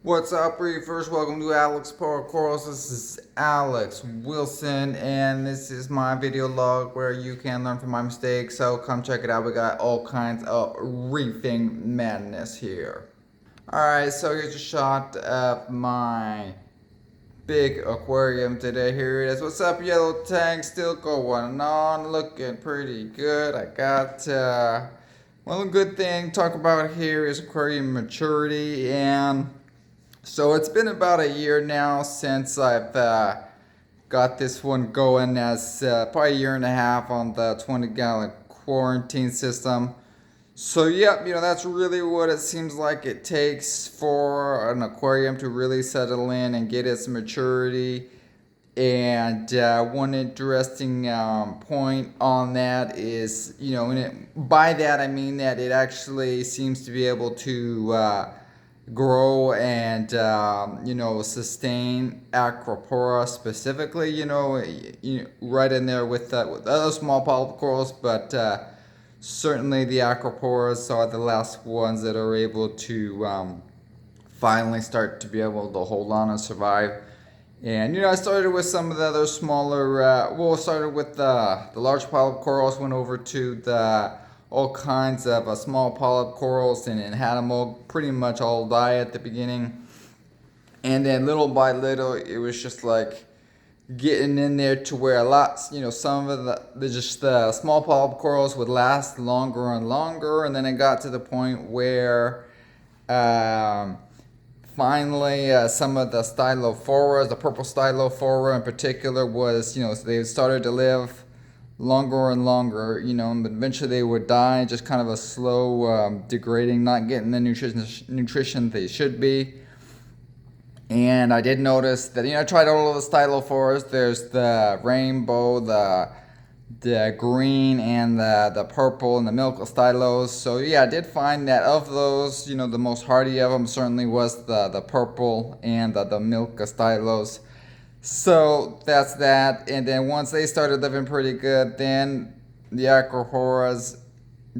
What's up, Reefers? Welcome to Alex Power Corals. This is Alex Wilson, and this is my video log where you can learn from my mistakes. So come check it out. We got all kinds of reefing madness here. Alright, so here's a shot of my big aquarium today. Here it is. What's up, yellow tank? Still going on, looking pretty good. I got one good thing to talk about here is aquarium maturity. And so it's been about a year now since I've got this one going, as probably a year and a half on the 20-gallon quarantine system. So yeah, that's really what it seems like it takes for an aquarium to really settle in and get its maturity. And one interesting point on that is, by that I mean that it actually seems to be able to grow and sustain Acropora specifically, right in there with other small polyp corals, but certainly the Acroporas are the last ones that are able to finally start to be able to hold on and survive. And I started with some of the other smaller, started with the large polyp corals, went over to the all kinds of small polyp corals, and had them all pretty much all die at the beginning. And then little by little, it was just like getting in there to where a lot, some of the small polyp corals would last longer and longer. And then it got to the point where finally some of the stylophoras, the purple stylophora in particular, was, they started to live longer and longer, but eventually they would die, just kind of a slow degrading, not getting the nutrition they should be. And I did notice that, I tried all of the stylophoras. There's the rainbow, the green, and the purple, and the milk stylos. So yeah, I did find that of those, the most hardy of them certainly was the purple and the milk stylos. So that's that. And then once they started living pretty good, then the Acroporas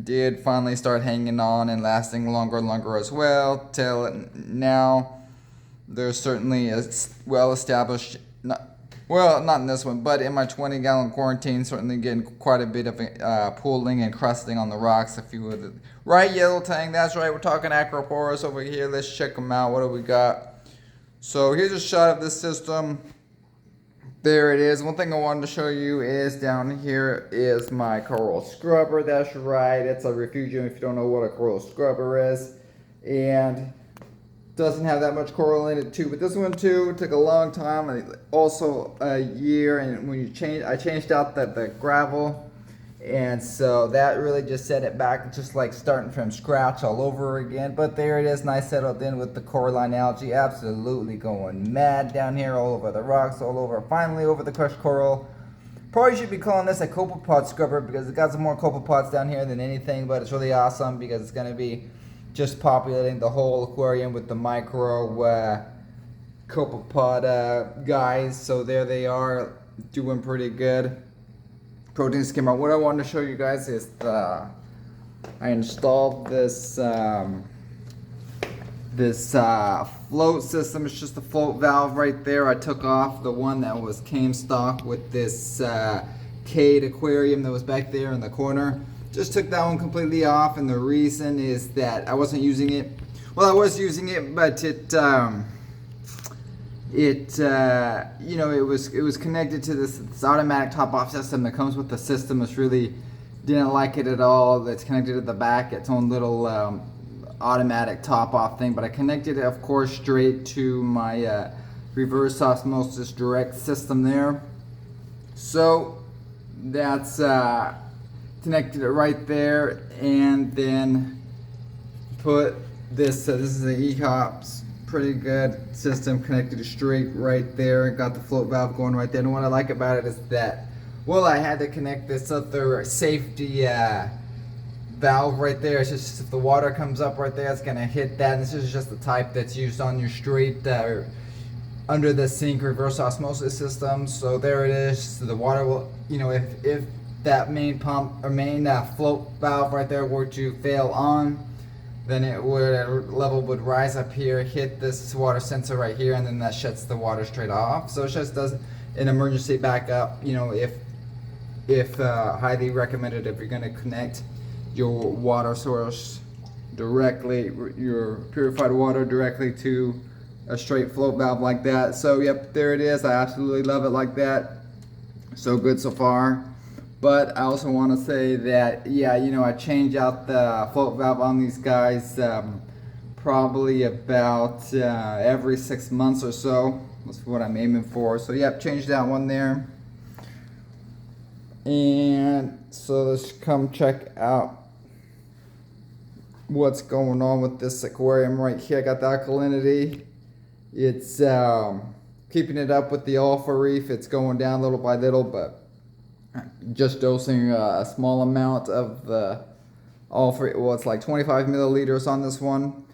did finally start hanging on and lasting longer and longer as well, till now they're certainly a well established, not in this one, but in my 20-gallon quarantine, certainly getting quite a bit of pooling and crusting on the rocks. If you would, right, yellow tank, that's right, we're talking Acroporas over here. Let's check them out. What do we got? So here's a shot of this system. There it is. One thing I wanted to show you is down here is my coral scrubber. That's right, it's a Refugium if you don't know what a coral scrubber is. And doesn't have that much coral in it too, but this one too took a long time, also a year. And when I changed out the gravel, and so that really just set it back, just like starting from scratch all over again. But there it is, nice settled in with the coralline algae, absolutely going mad down here, all over the rocks, all over, finally over the crushed coral. Probably should be calling this a copepod scrubber because it got some more copepods down here than anything, but it's really awesome because it's going to be just populating the whole aquarium with the micro copepod guys. So there they are, doing pretty good. Protein skimmer. What I wanted to show you guys is I installed this float system. It's just a float valve right there. I took off the one that came stock with this Cade aquarium that was back there in the corner. Just took that one completely off, and the reason is that I wasn't using it. Well, I was using it, but it was connected to this automatic top-off system that comes with the system. It's really didn't like it at all. It's connected to the back, its own little automatic top-off thing. But I connected it, of course, straight to my reverse osmosis direct system there. So that's connected it right there, and then put this. This is the ECOPS. Pretty good system, connected straight right there. Got the float valve going right there. And what I like about it is that, I had to connect this other safety valve right there. It's just if the water comes up right there, it's gonna hit that. And this is just the type that's used on your straight under the sink reverse osmosis system. So there it is. So the water will, if that main pump or main float valve right there were to fail on, then level would rise up here, hit this water sensor right here, and then that shuts the water straight off. So it just does an emergency backup, you know, if highly recommended if you're going to connect your water source directly, your purified water directly to a straight float valve like that. So yep, there it is. I absolutely love it like that. So good so far. But I also want to say that, yeah, you know, I change out the float valve on these guys probably about every 6 months or so. That's what I'm aiming for. So yep, change that one there. And so let's come check out what's going on with this aquarium right here. I got the alkalinity. It's keeping it up with the alpha reef. It's going down little by little, but just dosing a small amount of the alpha. Well, it's like 25 milliliters on this one.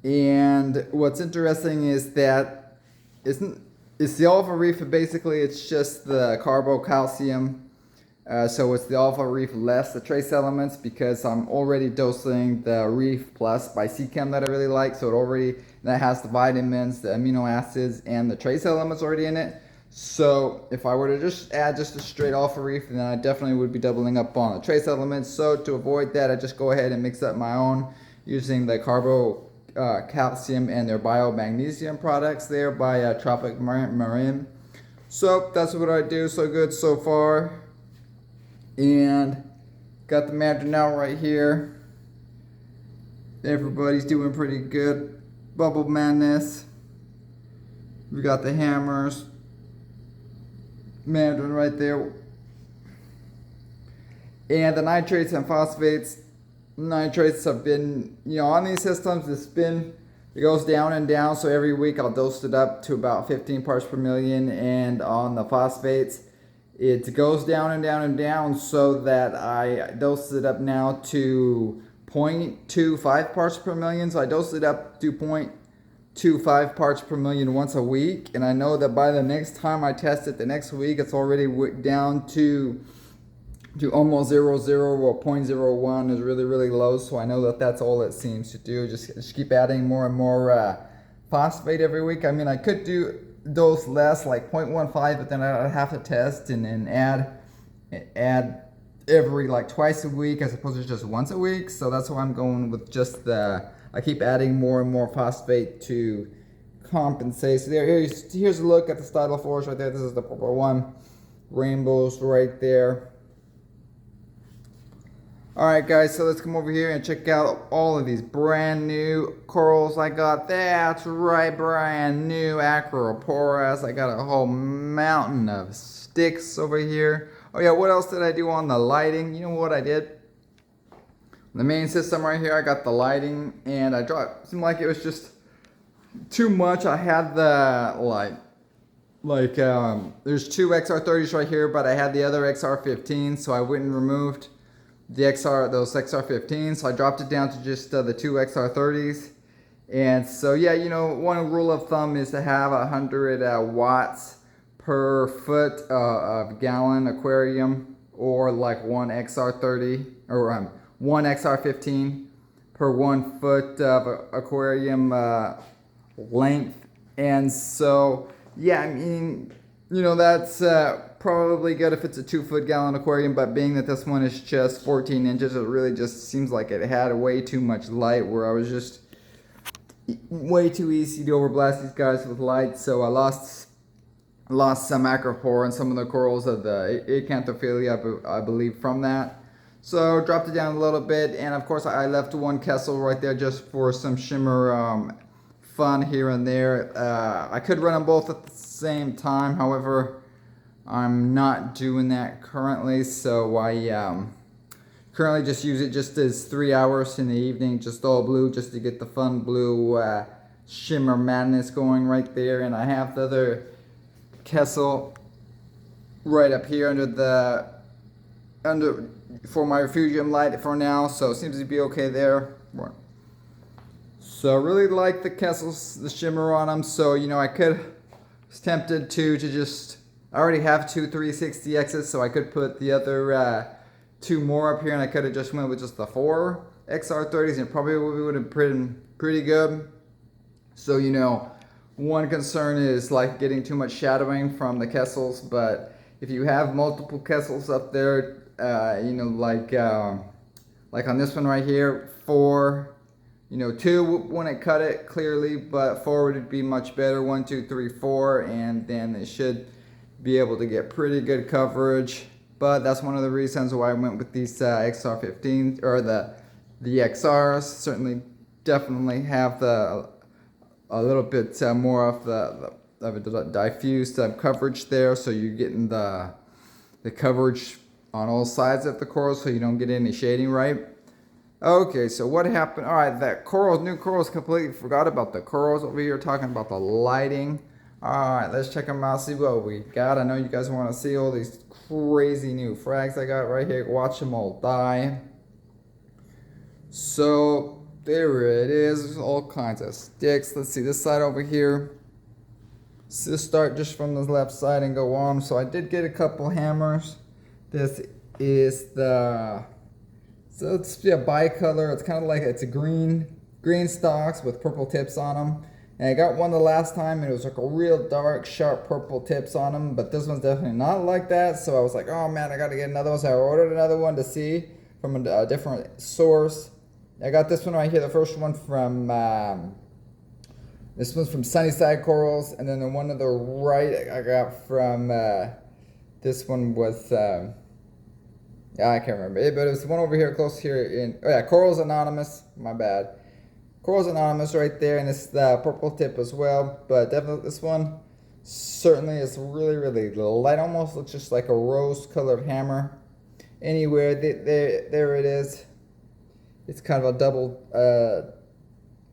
And what's interesting is that it's the alpha reef, but basically it's just the carbocalcium. So it's the alpha reef less the trace elements, because I'm already dosing the reef plus by Chem that I really like. So that has the vitamins, the amino acids, and the trace elements already in it. So if I were to just add just a straight alpha reef, then I definitely would be doubling up on the trace elements. So to avoid that, I just go ahead and mix up my own using the calcium and their biomagnesium products there by Tropic Marin. So that's what I do. So good so far. And got the mandarin out right here. Everybody's doing pretty good. Bubble Madness. We got the hammers. Mandarin right there. And the nitrates and phosphates. Nitrates have been, you know, on these systems, it goes down and down. So every week I'll dose it up to about 15 parts per million. And on the phosphates, it goes down and down and down, so that I dose it up now to 0.25 parts per million. So I dose it up to 0.25 parts per million once a week. And I know that by the next time I test it the next week, it's already down to almost 0.0 or 0.01 is really, really low. So I know that that's all it seems to do. Just keep adding more and more phosphate every week. I mean, I could dose less, like 0.15, but then I'd have to test and add every like twice a week as opposed to just once a week. So that's why I'm going with just I keep adding more and more phosphate to compensate. So here's a look at the stylophores right there. This is the purple one. Rainbows right there. Alright guys, so let's come over here and check out all of these brand new corals I got. That's right, brand new Acroporas. I got a whole mountain of sticks over here. Oh yeah, what else did I do on the lighting? You know what I did? The main system right here, I got the lighting, and I dropped, seemed like it was just too much. I had the there's two XR30s right here, but I had the other XR15, so I went and removed those XR15s. So I dropped it down to just the two XR30s. And so yeah, you know, one rule of thumb is to have 100 watts per foot of gallon aquarium, or like one XR30 or one XR15 per 1 foot of aquarium length. And so yeah, I mean, you know, that's probably good if it's a 2 foot gallon aquarium, but being that this one is just 14 inches, it really just seems like it had way too much light, where I was just way too easy to overblast these guys with light. So I lost some acropore and some of the corals of the acanthophilia, I believe, from that. So dropped it down a little bit, and of course I left one Kessel right there just for some shimmer fun here and there. I could run them both at the same time, however I'm not doing that currently, so I currently just use it just as 3 hours in the evening, just all blue, just to get the fun blue shimmer madness going right there. And I have the other Kessel right up here under for my Refugium light for now, so it seems to be okay there. So I really like the Kessels, the shimmer on them. So you know, I was tempted to just, I already have two 360Xs, so I could put the other two more up here, and I could have just went with just the 4. XR30s, and probably would have been pretty good. So, you know, one concern is like getting too much shadowing from the Kessels, but if you have multiple Kessels up there, you know, like on this one right here, 4, you know, 2 wouldn't cut it clearly, but 4 would be much better. 1, 2, 3, 4, and then it should be able to get pretty good coverage. But that's one of the reasons why I went with these XR15 or the XRs. Certainly, definitely have a little bit more of the diffused coverage there, so you're getting the coverage on all sides of the coral, so you don't get any shading, right? Okay, so what happened? All right, that corals, new corals, completely forgot about the corals over here, talking about the lighting. All right, let's check them out, see what we got. I know you guys want to see all these crazy new frags I got right here. Watch them all die. So there it is. There's all kinds of sticks. Let's see this side over here. So let's start just from the left side and go on. So I did get a couple hammers. This is so it's a bicolor. It's kind of like it's a green stalks with purple tips on them. And I got one the last time and it was like a real dark, sharp purple tips on them. But this one's definitely not like that. So I was like, oh man, I got to get another one. So I ordered another one to see from a different source. I got this one right here. The first one from this one's from Sunnyside Corals, and then the one to the right I got from this one was I can't remember it, but it was the one over here close here in Corals Anonymous. My bad. Corals Anonymous right there, and it's the purple tip as well. But definitely this one certainly is really light. Almost looks just like a rose-colored hammer. Anywhere there it is. It's kind of a double,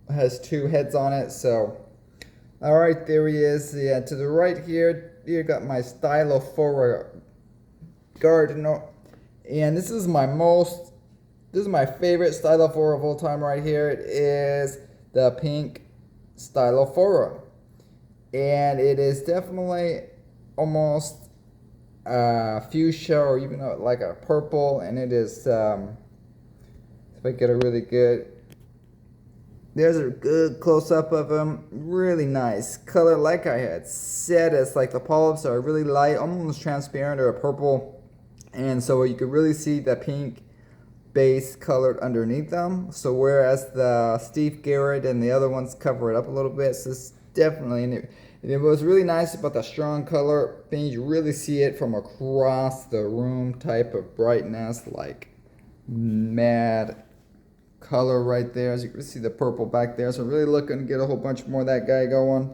has 2 heads on it, so. All right, there he is. Yeah, to the right here, you got my Stylophora Gardner. And this is my favorite Stylophora of all time right here. It is the pink Stylophora. And it is definitely almost fuchsia or even like a purple, and it is, if I get a really good, there's a good close-up of them. Really nice color. Like I had said, it's like the polyps are really light, almost transparent or a purple. And so you can really see the pink base colored underneath them. So whereas the Steve Garrett and the other ones cover it up a little bit, so it's definitely, and it was really nice about the strong color thing. You really see it from across the room type of brightness, like mad color right there. As you can see the purple back there, so really looking to get a whole bunch more of that guy going.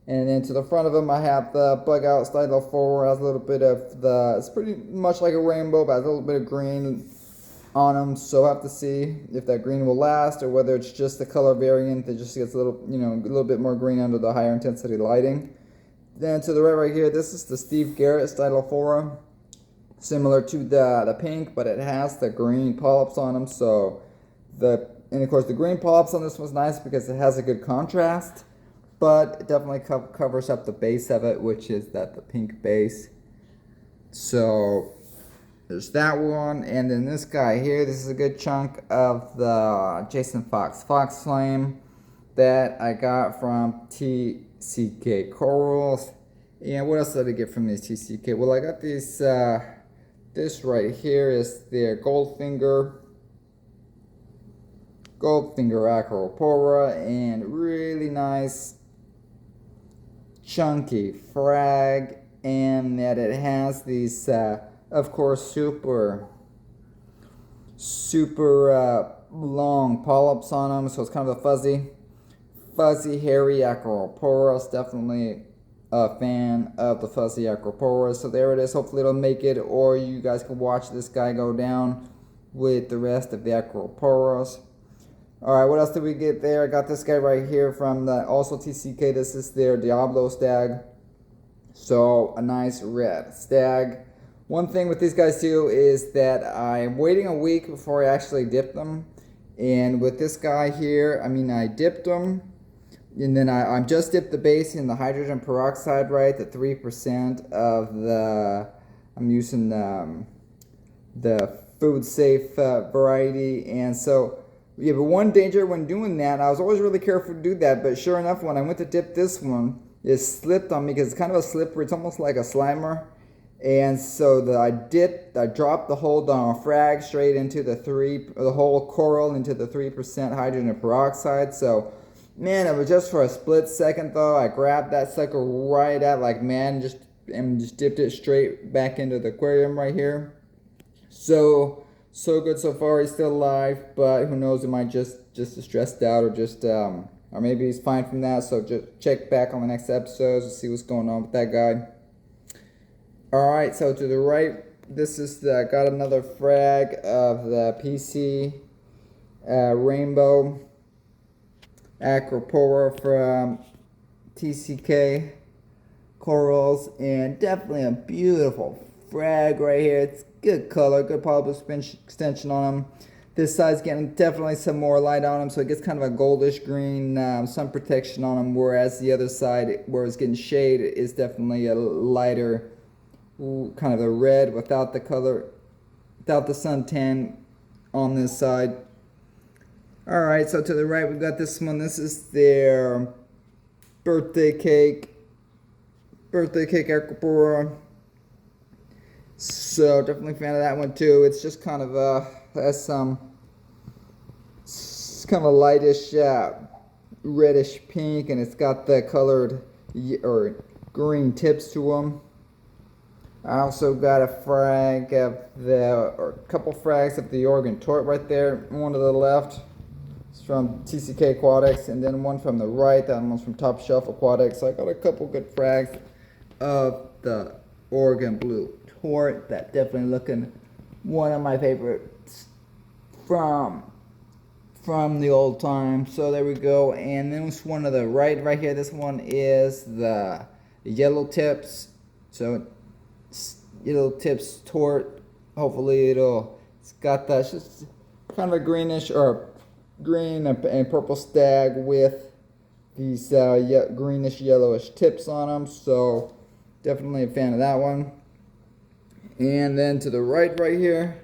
And then to the front of him I have the bug out Stylophora. Has a little bit of it's pretty much like a rainbow, but has a little bit of green on him, so I'll have to see if that green will last or whether it's just the color variant that just gets a little, you know, a little bit more green under the higher intensity lighting. Then to the right here, this is the Steve Garrett Stylophora, similar to the pink, but it has the green polyps on them. So and of course the green polyps on this one's nice because it has a good contrast, but it definitely covers up the base of it, which is the pink base. So there's that one, and then this guy here, this is a good chunk of the Jason Fox Flame that I got from TCK Corals. And what else did I get from these TCK? Well, I got these, this right here is their Goldfinger Acropora, and really nice chunky frag, and that it has these of course super long polyps on them, so it's kind of a fuzzy hairy Acroporas. Definitely a fan of the fuzzy Acroporas. So there it is. Hopefully it'll make it, or you guys can watch this guy go down with the rest of the Acroporas. Alright, what else did we get there? I got this guy right here from the also TCK. This is their Diablo Stag. So a nice red stag. One thing with these guys too is that I'm waiting a week before I actually dip them. And with this guy here, I mean, I dipped them, and then I just dipped the base in the hydrogen peroxide, right? The 3% of the, I'm using the food safe variety. And so Yeah, but one danger when doing that, I was always really careful to do that, but sure enough, when I went to dip this one, it slipped on me because it's kind of a slippery, it's almost like a slimer. And so I dropped the hold on a frag straight into the whole coral into the 3% hydrogen peroxide. So, man, it was just for a split second though. I grabbed that sucker right at like, man, just dipped it straight back into the aquarium right here. So good so far. He's still alive, but who knows? It might just stressed out or or maybe he's fine from that. So just check back on the next episodes to see what's going on with that guy. All right. So to the right, this is got another frag of the PC Rainbow Acropora from TCK Corals, and definitely a beautiful frag right here. It's good color, good polyp extension on them. This side's getting definitely some more light on them, so it gets kind of a goldish green, sun protection on them, whereas the other side, where it's getting shade, is definitely a lighter, kind of a red without the color, without the suntan on this side. Alright, so to the right we've got this one. This is their birthday cake Acropora. So definitely a fan of that one too. It's just kind of has some kind of a lightish reddish pink, and it's got the colored or green tips to them. I also got a frag of or a couple frags of the Oregon Tort right there. One to the left, it's from TCK Aquatics, and then one from the right, that one's from Top Shelf Aquatics. So I got a couple good frags of the Oregon Blue Tort. That definitely looking one of my favorites from the old time. So there we go. And then this one to the right here, this one is the yellow tips. So yellow tips Tort. Hopefully it's got that, it's just kind of a greenish or green and purple stag with these greenish yellowish tips on them. So definitely a fan of that one. And then to the right here,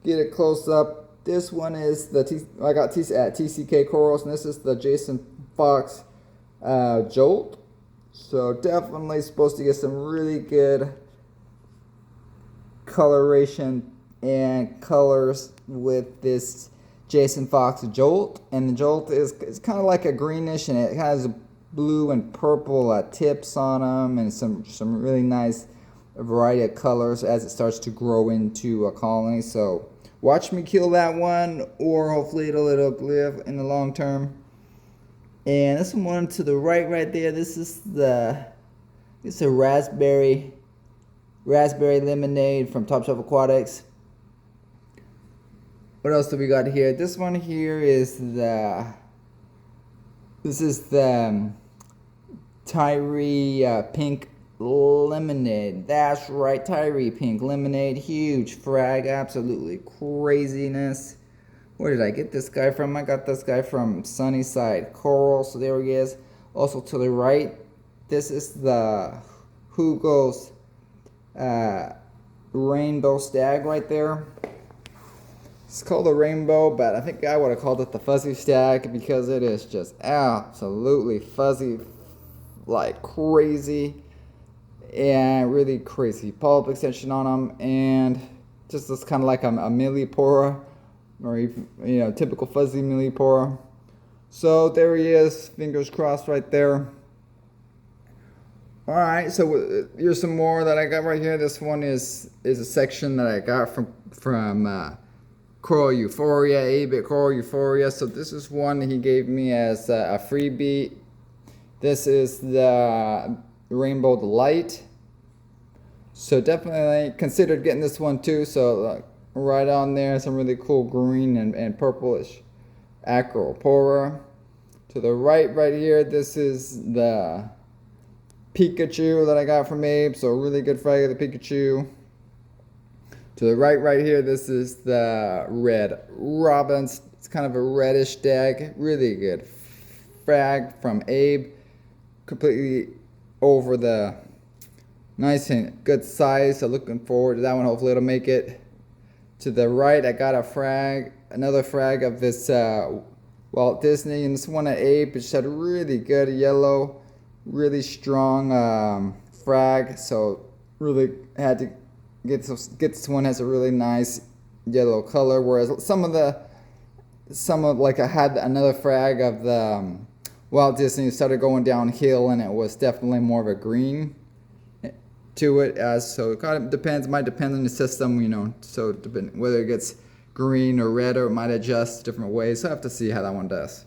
get it close up. This one is I got at TCK Corals, and this is the Jason Fox Jolt. So definitely supposed to get some really good coloration and colors with this Jason Fox Jolt. And the Jolt is kind of like a greenish, and it has blue and purple tips on them, and some really nice variety of colors as it starts to grow into a colony. So watch me kill that one, or hopefully it'll live in the long term. And this one to the right there, this is a raspberry lemonade from Top Shelf Aquatics. What else do we got here? This one here is the Tyree pink lemonade. That's right, Tyree pink lemonade. Huge frag, absolutely craziness. Where did I get this guy from? I got this guy from Sunnyside Coral. So there he is. Also to the right, this is the Hugo's rainbow stag right there. It's called a rainbow, but I think I would have called it the fuzzy stag because it is just absolutely fuzzy like crazy, and really crazy polyp extension on them, and just looks kind of like a millipora, or typical fuzzy millipora. So there he is, fingers crossed right there. Alright, so here's some more that I got right here. This one is a section that I got from Coral Euphoria, 8-bit Coral Euphoria. So this is one he gave me as a freebie. This is the Rainbow Delight. So definitely considered getting this one too. So right on there, some really cool green and purplish Acropora. To the right here, this is the Pikachu that I got from Abe. So really good frag of the Pikachu. To the right here, this is the Red Robins. It's kind of a reddish stag. Really good frag from Abe. Completely over the nice and good size. So looking forward to that one. Hopefully it'll make it. To the right, I got a frag another frag of this Walt Disney, and this one at Abe, which had a really good yellow, really strong frag. So really had to get this one, has a really nice yellow color. Whereas some of like I had another frag of the Walt Disney started going downhill, and it was definitely more of a green to it. So it kind of depends, might depend on the system, you know. So whether it gets green or red, or it might adjust different ways. So I have to see how that one does.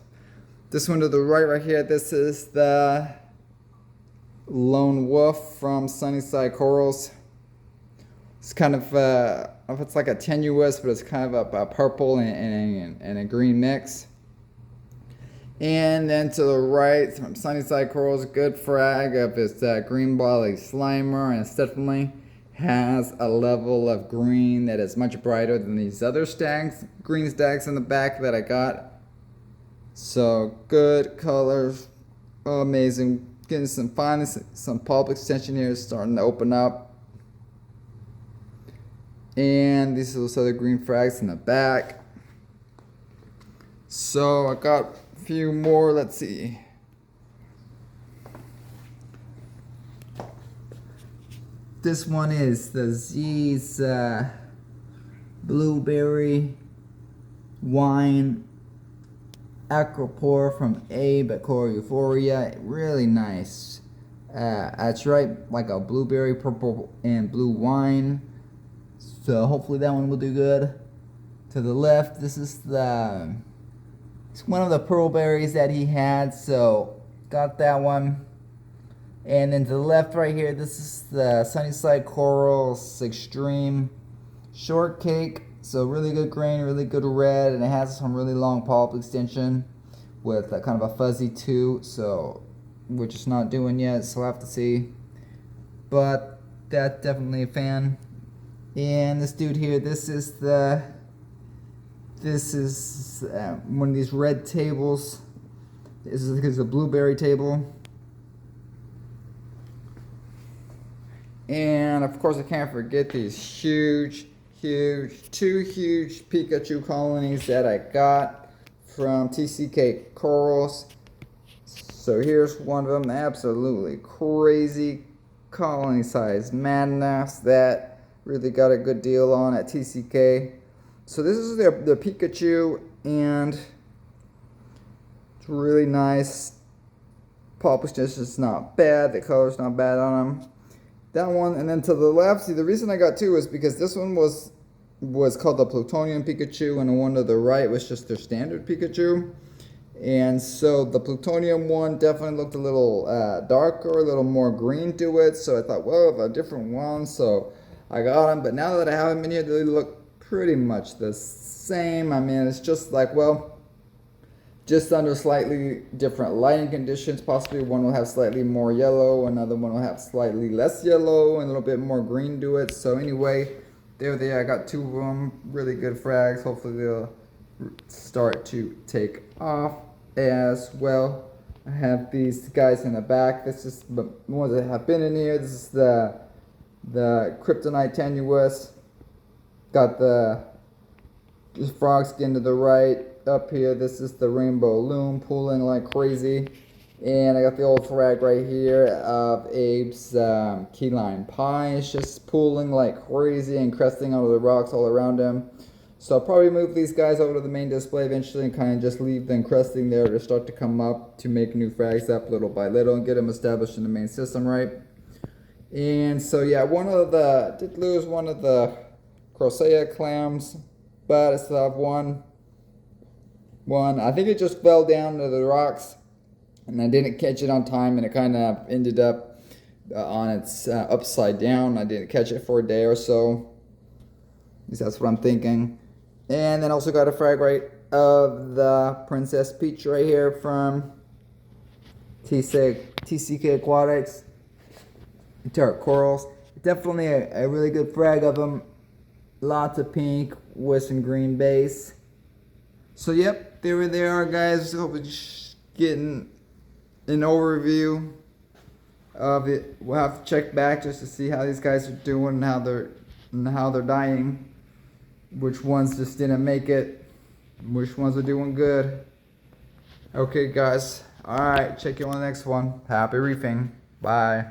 This one to the right here, this is the Lone Wolf from Sunnyside Corals. It's kind of it's like a tenuous, but it's kind of a purple and a green mix. And then to the right from Sunnyside Corals, good frag of this green body slimer, and it's definitely has a level of green that is much brighter than these other green stacks in the back that I got. So good colors, amazing. Getting some pulp extension here, starting to open up. And these are those other green frags in the back. So I got a few more, let's see. This one is the Z's Blueberry Wine Acropore from Abe at Core Euphoria. Really nice. That's right, like a blueberry, purple, and blue wine. So hopefully that one will do good. To the left, this is it's one of the pearl berries that he had, so got that one. And then to the left right here, this is the Sunnyside Corals Extreme Shortcake. So really good grain, really good red, and it has some really long pulp extension with kind of a fuzzy too. So we're just not doing yet, so we'll have to see. But that's definitely a fan. And this dude here, this is one of these red tables. This is a blueberry table. And of course I can't forget these two huge Pikachu colonies that I got from TCK Corals. So here's one of them, absolutely crazy colony size madness that really got a good deal on at TCK. So this is the Pikachu, and it's really nice. Pulp extension is not bad, the color's not bad on them. That one, and then to the left, see, the reason I got two is because this one was called the Plutonium Pikachu, and the one to the right was just their standard Pikachu. And so the Plutonium one definitely looked a little darker, a little more green to it. So I thought, well, a different one. So I got them, but now that I have them in here, they look pretty much the same. I mean, it's just like, well, just under slightly different lighting conditions. Possibly one will have slightly more yellow, another one will have slightly less yellow, and a little bit more green to it. So anyway, there they are. I got two of them, really good frags. Hopefully they'll start to take off as well. I have these guys in the back. This is the ones that have been in here. This is the Kryptonite Tenuous. Got the frog skin to the right. Up here, this is the Rainbow Loom pulling like crazy. And I got the old frag right here of Abe's Key Lime Pie. It's just pulling like crazy and cresting out of the rocks all around him. So I'll probably move these guys over to the main display eventually and kind of just leave them cresting there to start to come up to make new frags up little by little and get them established in the main system, right? And so yeah, did lose one of the Crocea clams, but I still have one. I think it just fell down to the rocks, and I didn't catch it on time, and it kind of ended up on its upside down. I didn't catch it for a day or so. At least that's what I'm thinking. And then also got a frag right of the Princess Peach right here from TCK Aquatics. Entire Corals. Definitely a really good frag of them. Lots of pink with some green base. So yep, there they are, guys. Hope you're just getting an overview of it. We'll have to check back just to see how these guys are doing and how they're dying. Which ones just didn't make it. Which ones are doing good? Okay, guys. All right, check you on the next one. Happy reefing. Bye.